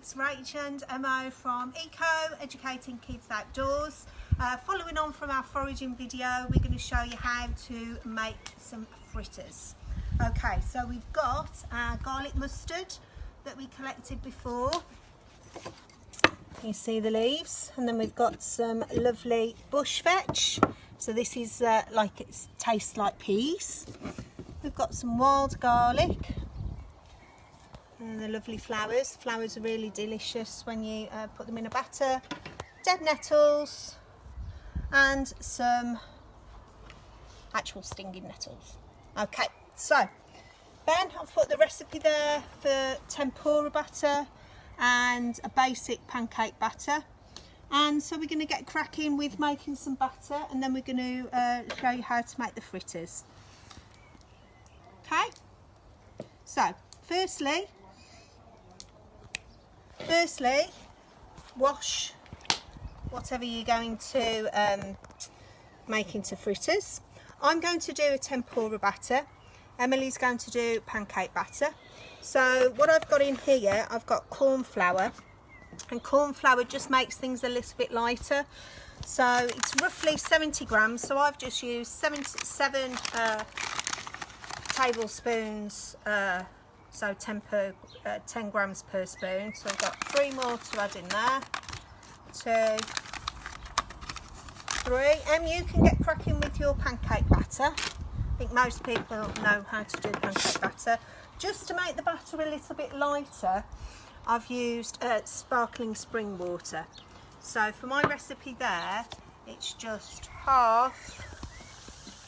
it's Rach and Mo from EKO Educating Kids Outdoors. Following on from our foraging video, we're going to show you how to make some fritters. Okay, so we've got our garlic mustard that we collected before. You see the leaves, and then we've got some lovely bush vetch. So this is like it tastes like peas. We've got some wild garlic. And the lovely flowers. Flowers are really delicious when you put them in a batter. Dead nettles and some actual stinging nettles. Okay, so then I've put the recipe there for tempura batter and a basic pancake batter. And so we're going to get cracking with making some batter, and then we're going to show you how to make the fritters. Okay, so firstly, wash whatever you're going to make into fritters. I'm going to do a tempura batter. Emily's going to do pancake batter. So what I've got in here, I've got corn flour, and corn flour just makes things a little bit lighter. So it's roughly 70 grams. So I've just used seven tablespoons. So 10 grams per spoon. So I've got 3 more to add in there. 2, 3. You can get cracking with your pancake batter. I think most people know how to do pancake batter. Just to make the batter a little bit lighter, I've used sparkling spring water. So for my recipe there, it's just half.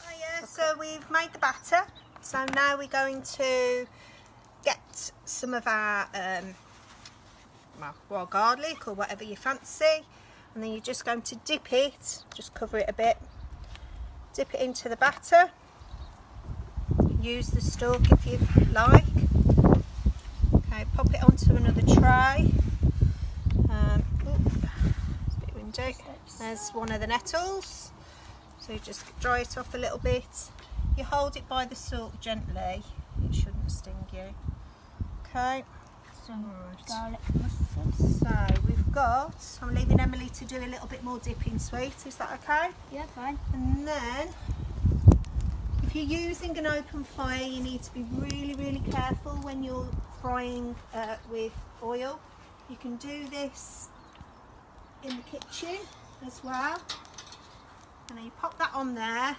Oh yeah, okay. So we've made the batter. So now we're going to get some of our wild garlic or whatever you fancy, and then you're just going to dip it, just cover it a bit, dip it into the batter, use the stalk if you like. Okay, pop it onto another tray. It's a bit windy. There's one of the nettles, so you just dry it off a little bit. You hold it by the stalk gently, it shouldn't sting you. Okay, some garlic mustard. So we've got, I'm leaving Emily to do a little bit more dipping sweet, is that okay? Yeah, fine. And then, if you're using an open fire, you need to be really careful when you're frying with oil. You can do this in the kitchen as well. And then you pop that on there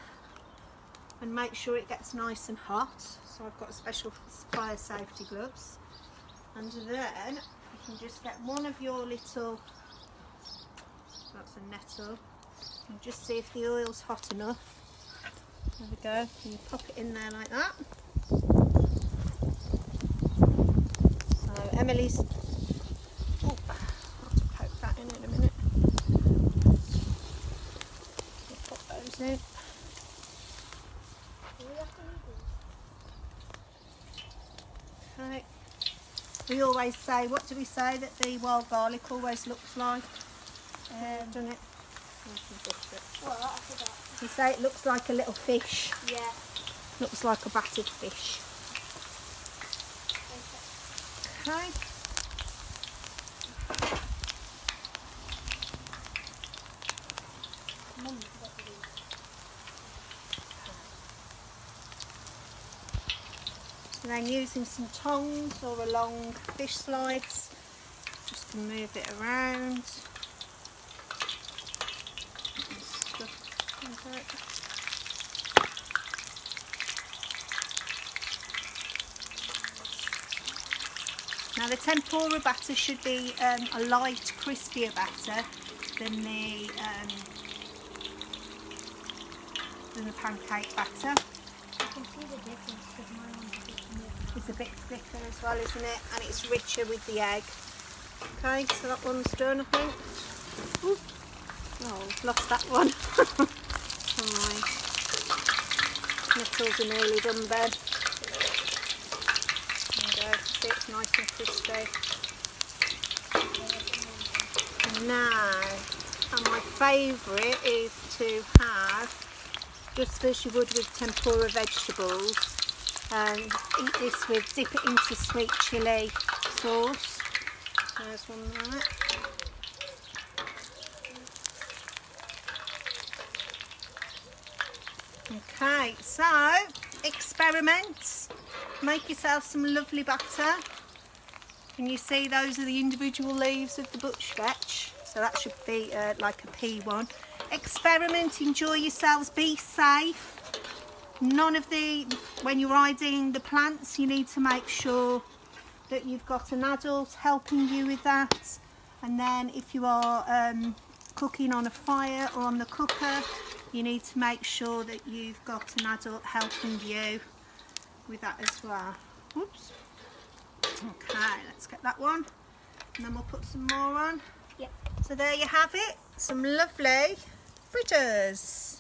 and make sure it gets nice and hot. So I've got special fire safety gloves. And then you can just get one of your little, that's a nettle, and just see if the oil's hot enough. There we go, and you pop it in there like that. So Emily's, oh, I'll have to poke that in a minute. We'll pop those in. Okay. We always say, what do we say that the wild garlic always looks like? Doesn't it? What? I forgot. You say it looks like a little fish. Yeah. Looks like a battered fish. Okay. And then using some tongs or a long fish slice, just to move it around. Now the tempura batter should be a light, crispier batter than the pancake batter. I can see the difference because my one's a bit thicker. It's a bit thicker as well, isn't it? And it's richer with the egg. Okay, so that one's done, I think. Ooh. Oh, lost that one. Alright. Nettles are nearly done then. There we go, see it's nice and crispy. Now, and my favourite is to have, just as you would with tempura vegetables, and eat this with, dip it into sweet chilli sauce. So there's one there. Okay, so experiment. Make yourself some lovely batter. Can you see those are the individual leaves of the bush vetch? So that should be like a pea one. Experiment, enjoy yourselves, be safe. When you're hiding the plants, you need to make sure that you've got an adult helping you with that. And then if you are cooking on a fire or on the cooker, you need to make sure that you've got an adult helping you with that as well. Whoops. Okay, let's get that one. And then we'll put some more on. Yep. So there you have it, some lovely fritters.